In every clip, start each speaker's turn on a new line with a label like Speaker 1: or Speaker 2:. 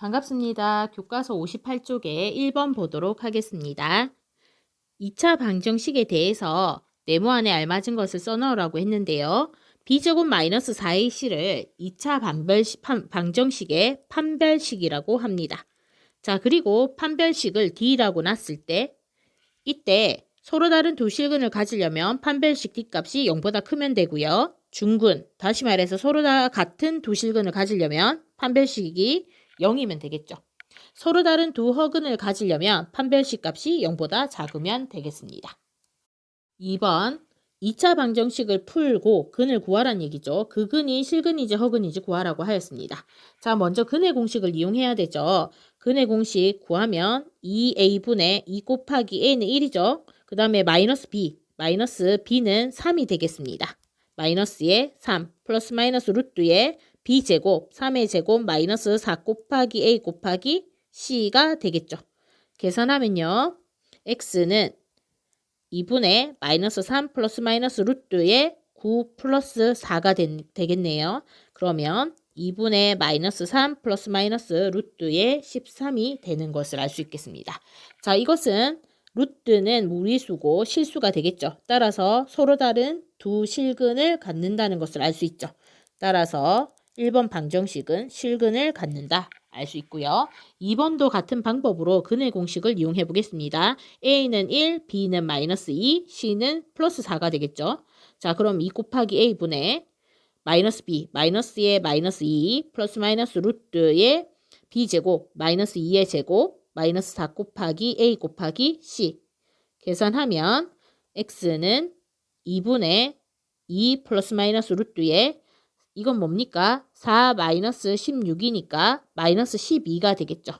Speaker 1: 반갑습니다. 교과서 58쪽에 1번 보도록 하겠습니다. 2차 방정식에 대해서 네모안에 알맞은 것을 써넣으라고 했는데요. b제곱 마이너스 4ac를 2차 방정식의 판별식이라고 합니다. 자, 그리고 판별식을 d라고 놨을 때 이때 서로 다른 두 실근을 가지려면 판별식 d값이 0보다 크면 되고요. 중근, 다시 말해서 서로 다 같은 두 실근을 가지려면 판별식이 0이면 되겠죠. 서로 다른 두 허근을 가지려면 판별식 값이 0보다 작으면 되겠습니다. 2번 2차 방정식을 풀고 근을 구하란 얘기죠. 그 근이 실근이지 허근이지 구하라고 하였습니다. 자, 먼저 근의 공식을 이용해야 되죠. 근의 공식 구하면 2a분의 2 곱하기 a는 1이죠. 그 다음에 마이너스 b, 마이너스 b는 3이 되겠습니다. 마이너스에 3 플러스 마이너스 루트에 b제곱 3의 제곱 마이너스 4 곱하기 a 곱하기 c가 되겠죠. 계산하면요. x는 2분의 마이너스 3 플러스 마이너스 루트에 9 플러스 4가 되겠네요. 그러면 2분의 마이너스 3 플러스 마이너스 루트에 13이 되는 것을 알 수 있겠습니다. 자, 이것은 루트는 무리수고 실수가 되겠죠. 따라서 서로 다른 두 실근을 갖는다는 것을 알 수 있죠. 따라서 1번 방정식은 실근을 갖는다. 알 수 있고요. 2번도 같은 방법으로 근의 공식을 이용해 보겠습니다. A는 1, B는 마이너스 2, C는 플러스 4가 되겠죠. 자, 그럼 2 곱하기 A분의 마이너스 B, 마이너스의 마이너스 2, 플러스 마이너스 루트의 B제곱, 마이너스 2의 제곱, 마이너스 4 곱하기 A 곱하기 C. 계산하면 X는 2분의 2 플러스 마이너스 루트에 이건 뭡니까? 4 마이너스 16이니까 마이너스 12가 되겠죠.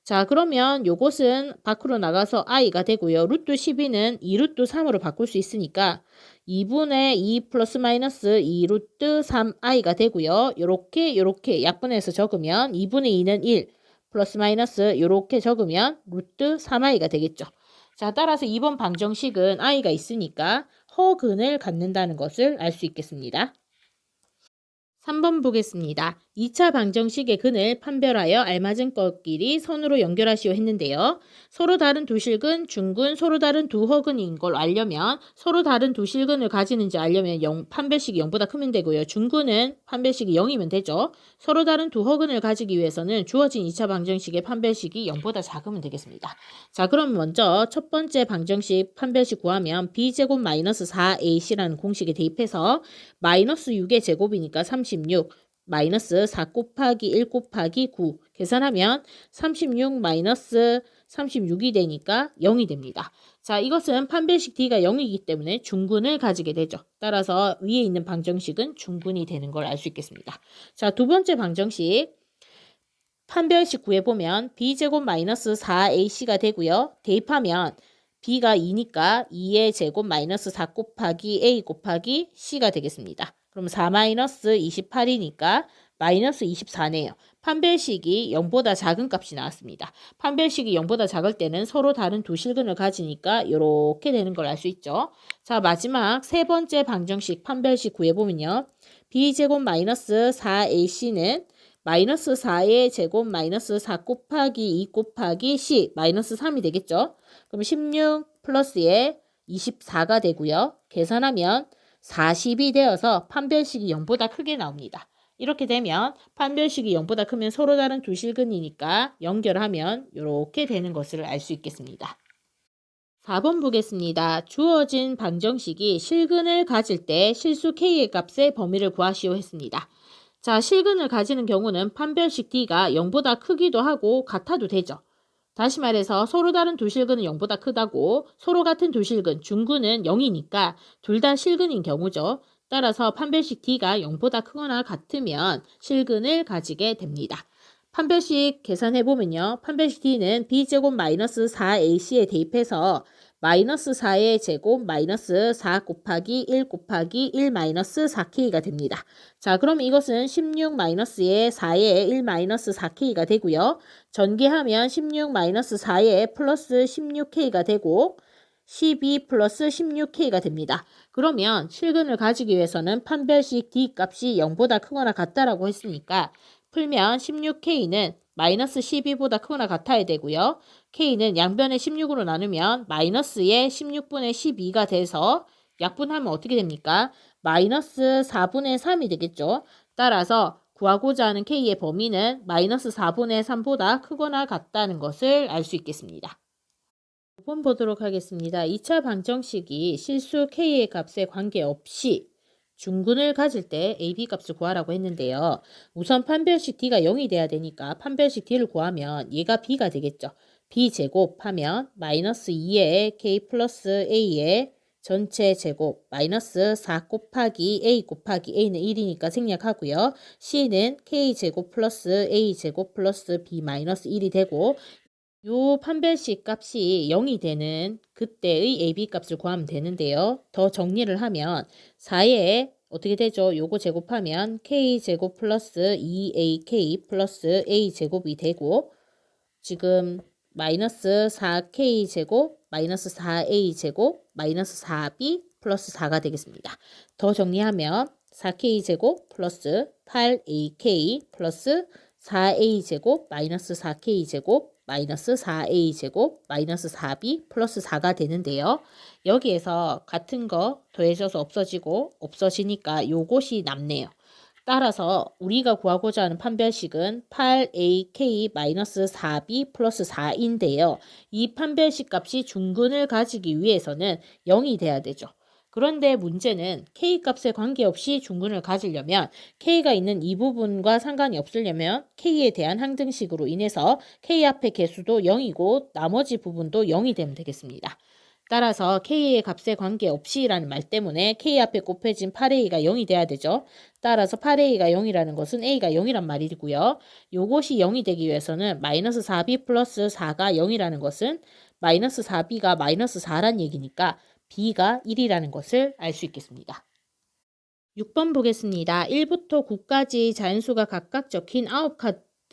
Speaker 1: 자, 그러면 요것은 밖으로 나가서 i가 되고요. 루트 12는 2루트 3으로 바꿀 수 있으니까 2분의 2 플러스 마이너스 2루트 3i가 되고요. 요렇게 약분해서 적으면 2분의 2는 1 플러스 마이너스 요렇게 적으면 루트 3i가 되겠죠. 자, 따라서 2번 방정식은 i가 있으니까 허근을 갖는다는 것을 알 수 있겠습니다. 3번 보겠습니다. 2차 방정식의 근을 판별하여 알맞은 것끼리 선으로 연결하시오 했는데요. 서로 다른 두 실근, 중근, 서로 다른 두 허근인 걸 알려면 서로 다른 두 실근을 가지는지 알려면 판별식이 0보다 크면 되고요. 중근은 판별식이 0이면 되죠. 서로 다른 두 허근을 가지기 위해서는 주어진 2차 방정식의 판별식이 0보다 작으면 되겠습니다. 자, 그럼 먼저 첫 번째 방정식 판별식 구하면 b제곱 마이너스 4ac라는 공식에 대입해서 마이너스 6의 제곱이니까 36 마이너스 4 곱하기 1 곱하기 9 계산하면 36 마이너스 36이 되니까 0이 됩니다. 자, 이것은 판별식 D가 0이기 때문에 중근을 가지게 되죠. 따라서 위에 있는 방정식은 중근이 되는 걸 알 수 있겠습니다. 자, 두 번째 방정식 판별식 구해보면 B제곱 마이너스 4AC가 되고요. 대입하면 B가 2니까 2의 제곱 마이너스 4 곱하기 A 곱하기 C가 되겠습니다. 그럼 4 마이너스 28이니까 마이너스 24네요. 판별식이 0보다 작은 값이 나왔습니다. 판별식이 0보다 작을 때는 서로 다른 두 실근을 가지니까 이렇게 되는 걸 알 수 있죠. 자, 마지막 세 번째 방정식 판별식 구해보면요. B제곱 마이너스 4AC는 마이너스 4의 제곱 마이너스 4 곱하기 2 곱하기 C 마이너스 3이 되겠죠. 그럼 16 플러스에 24가 되고요. 계산하면 40이 되어서 판별식이 0보다 크게 나옵니다. 이렇게 되면 판별식이 0보다 크면 서로 다른 두 실근이니까 연결하면 이렇게 되는 것을 알 수 있겠습니다. 4번 보겠습니다. 주어진 방정식이 실근을 가질 때 실수 K의 값의 범위를 구하시오 했습니다. 자, 실근을 가지는 경우는 판별식 D가 0보다 크기도 하고 같아도 되죠. 다시 말해서 서로 다른 두 실근은 0보다 크다고 서로 같은 두 실근, 중근은 0이니까 둘 다 실근인 경우죠. 따라서 판별식 D가 0보다 크거나 같으면 실근을 가지게 됩니다. 판별식 계산해보면요. 판별식 D는 B제곱 마이너스 4AC에 대입해서 마이너스 4의 제곱 마이너스 4 곱하기 1 곱하기 1 마이너스 4K가 됩니다. 자, 그럼 이것은 16 마이너스의 4의 1 마이너스 4K가 되고요. 전개하면 16 마이너스 4의 플러스 16K가 되고 12 플러스 16K가 됩니다. 그러면 실근을 가지기 위해서는 판별식 D 값이 0보다 크거나 같다라고 했으니까 풀면 16K는 마이너스 12보다 크거나 같아야 되고요. K는 양변에 16으로 나누면 마이너스의 16분의 12가 돼서 약분하면 어떻게 됩니까? 마이너스 4분의 3이 되겠죠. 따라서 구하고자 하는 K의 범위는 마이너스 4분의 3보다 크거나 같다는 것을 알 수 있겠습니다. 5번 보도록 하겠습니다. 2차 방정식이 실수 K의 값에 관계없이 중근을 가질 때 AB 값을 구하라고 했는데요. 우선 판별식 D가 0이 돼야 되니까 판별식 D를 구하면 얘가 B가 되겠죠. B 제곱하면 마이너스 2의 K 플러스 A의 전체 제곱 마이너스 4 곱하기 A 곱하기 A는 1이니까 생략하고요. C는 K 제곱 플러스 A 제곱 플러스 B 마이너스 1이 되고 요 판별식 값이 0이 되는 그때의 AB 값을 구하면 되는데요. 더 정리를 하면 4에 어떻게 되죠? 요거 제곱하면 K제곱 플러스 2AK 플러스 A제곱이 되고 지금 마이너스 4K제곱 마이너스 4A제곱 마이너스 4B 플러스 4가 되겠습니다. 더 정리하면 4K제곱 플러스 8AK 플러스 4A제곱 마이너스 4K제곱 마이너스 4A제곱 마이너스 4B 플러스 4가 되는데요. 여기에서 같은 거 더해져서 없어지고 없어지니까 요것이 남네요. 따라서 우리가 구하고자 하는 판별식은 8AK-4B 플러스 4인데요. 이 판별식 값이 중근을 가지기 위해서는 0이 돼야 되죠. 그런데 문제는 K값에 관계없이 중근을 가지려면 K가 있는 이 부분과 상관이 없으려면 K에 대한 항등식으로 인해서 K 앞의 개수도 0이고 나머지 부분도 0이 되면 되겠습니다. 따라서 K의 값에 관계없이라는 말 때문에 K 앞에 곱해진 8A가 0이 돼야 되죠. 따라서 8A가 0이라는 것은 A가 0이란 말이고요. 요것이 0이 되기 위해서는 마이너스 4B 플러스 4가 0이라는 것은 마이너스 4B가 마이너스 4란 얘기니까 B가 1이라는 것을 알 수 있겠습니다. 6번 보겠습니다. 1부터 9까지 자연수가 각각 적힌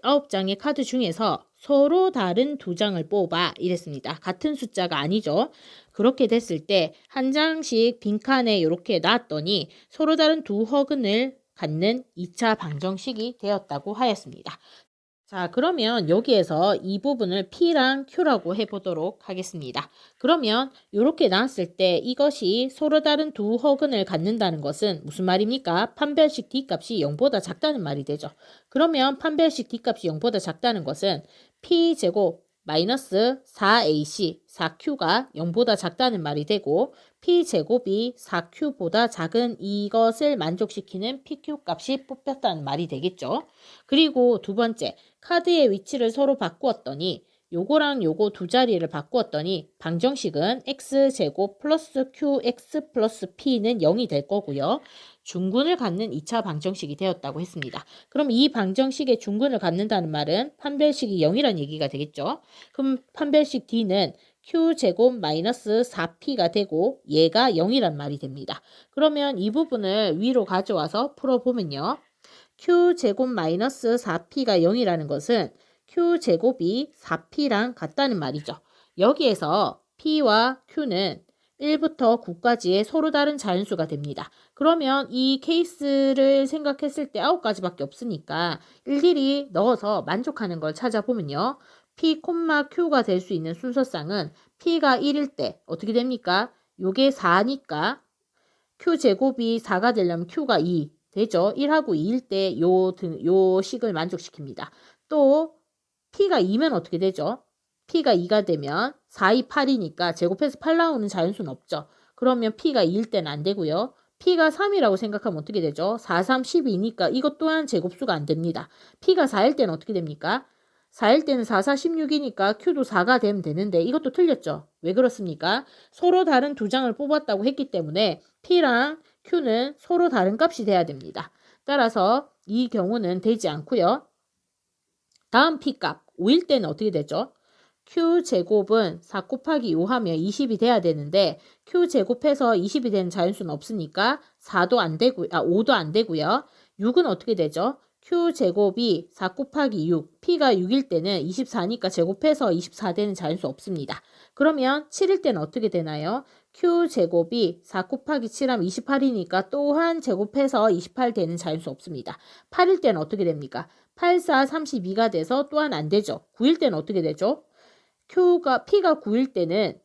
Speaker 1: 9장의 카드 중에서 서로 다른 2장을 뽑아 이랬습니다. 같은 숫자가 아니죠. 그렇게 됐을 때 한 장씩 빈칸에 이렇게 놨더니 서로 다른 두 허근을 갖는 2차 방정식이 되었다고 하였습니다. 자, 그러면 여기에서 이 부분을 P랑 Q라고 해보도록 하겠습니다. 그러면 이렇게 나왔을 때 이것이 서로 다른 두 허근을 갖는다는 것은 무슨 말입니까? 판별식 D값이 0보다 작다는 말이 되죠. 그러면 판별식 D값이 0보다 작다는 것은 P제곱 마이너스 4AC, 4Q가 0보다 작다는 말이 되고 P제곱이 4Q보다 작은 이것을 만족시키는 PQ 값이 뽑혔다는 말이 되겠죠. 그리고 두 번째, 카드의 위치를 서로 바꾸었더니 요거랑 요거 두 자리를 바꾸었더니 방정식은 x제곱 플러스 qx 플러스 p는 0이 될 거고요. 중근을 갖는 2차 방정식이 되었다고 했습니다. 그럼 이 방정식의 중근을 갖는다는 말은 판별식이 0이란 얘기가 되겠죠. 그럼 판별식 D는 q제곱 마이너스 4p가 되고 얘가 0이란 말이 됩니다. 그러면 이 부분을 위로 가져와서 풀어보면요. q제곱 마이너스 4p가 0이라는 것은 q제곱이 4p랑 같다는 말이죠. 여기에서 p와 q는 1부터 9까지의 서로 다른 자연수가 됩니다. 그러면 이 케이스를 생각했을 때 9가지밖에 없으니까 일일이 넣어서 만족하는 걸 찾아보면요. p, q가 될 수 있는 순서상은 p가 1일 때 어떻게 됩니까? 요게 4니까 q제곱이 4가 되려면 q가 2 되죠. 1하고 2일 때 요 식을 만족시킵니다. 또 p가 2면 어떻게 되죠? p가 2가 되면 4, 2, 8이니까 제곱해서 8 나오는 자연수는 없죠. 그러면 p가 2일 때는 안 되고요. p가 3이라고 생각하면 어떻게 되죠? 4, 3, 12니까 이것 또한 제곱수가 안 됩니다. p가 4일 때는 어떻게 됩니까? 4일 때는 4, 4, 16이니까 q도 4가 되면 되는데 이것도 틀렸죠. 왜 그렇습니까? 서로 다른 두 장을 뽑았다고 했기 때문에 p랑 q는 서로 다른 값이 돼야 됩니다. 따라서 이 경우는 되지 않고요. 다음 p값 5일 때는 어떻게 되죠? q제곱은 4 곱하기 5 하면 20이 돼야 되는데 q제곱해서 20이 되는 자연수는 없으니까 4도 안 되고 5도 안 되고요. 6은 어떻게 되죠? q제곱이 4 곱하기 6, p가 6일 때는 24니까 제곱해서 24 되는 자연수 없습니다. 그러면 7일 때는 어떻게 되나요? q제곱이 4 곱하기 7하면 28이니까 또한 제곱해서 28 되는 자연수 없습니다. 8일 때는 어떻게 됩니까? 8, 4, 32가 돼서 또한 안 되죠. 9일 때는 어떻게 되죠? P가 9일 때는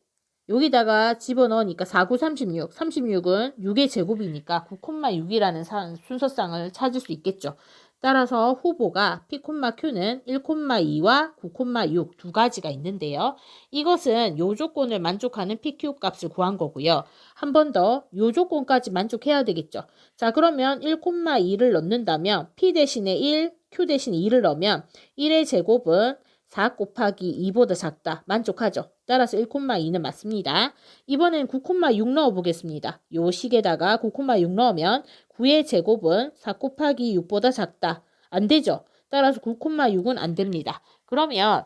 Speaker 1: 여기다가 집어넣으니까 4, 9, 36. 36은 6의 제곱이니까 9,6이라는 순서쌍을 찾을 수 있겠죠. 따라서 후보가 P,Q는 1,2와 9,6 두 가지가 있는데요. 이것은 요 조건을 만족하는 PQ 값을 구한 거고요. 한 번 더 요 조건까지 만족해야 되겠죠. 자, 그러면 1,2를 넣는다면 P 대신에 1, Q 대신에 2를 넣으면 1의 제곱은 4 곱하기 2보다 작다. 만족하죠. 따라서 1,2는 맞습니다. 이번엔 9,6 넣어보겠습니다. 요 식에다가 9,6 넣으면 9의 제곱은 4 곱하기 6보다 작다. 안 되죠. 따라서 9,6은 안 됩니다. 그러면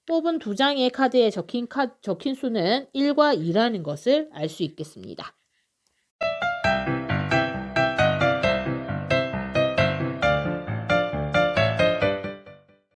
Speaker 1: 뽑은 두 장의 카드에 적힌 수는 1과 2라는 것을 알 수 있겠습니다.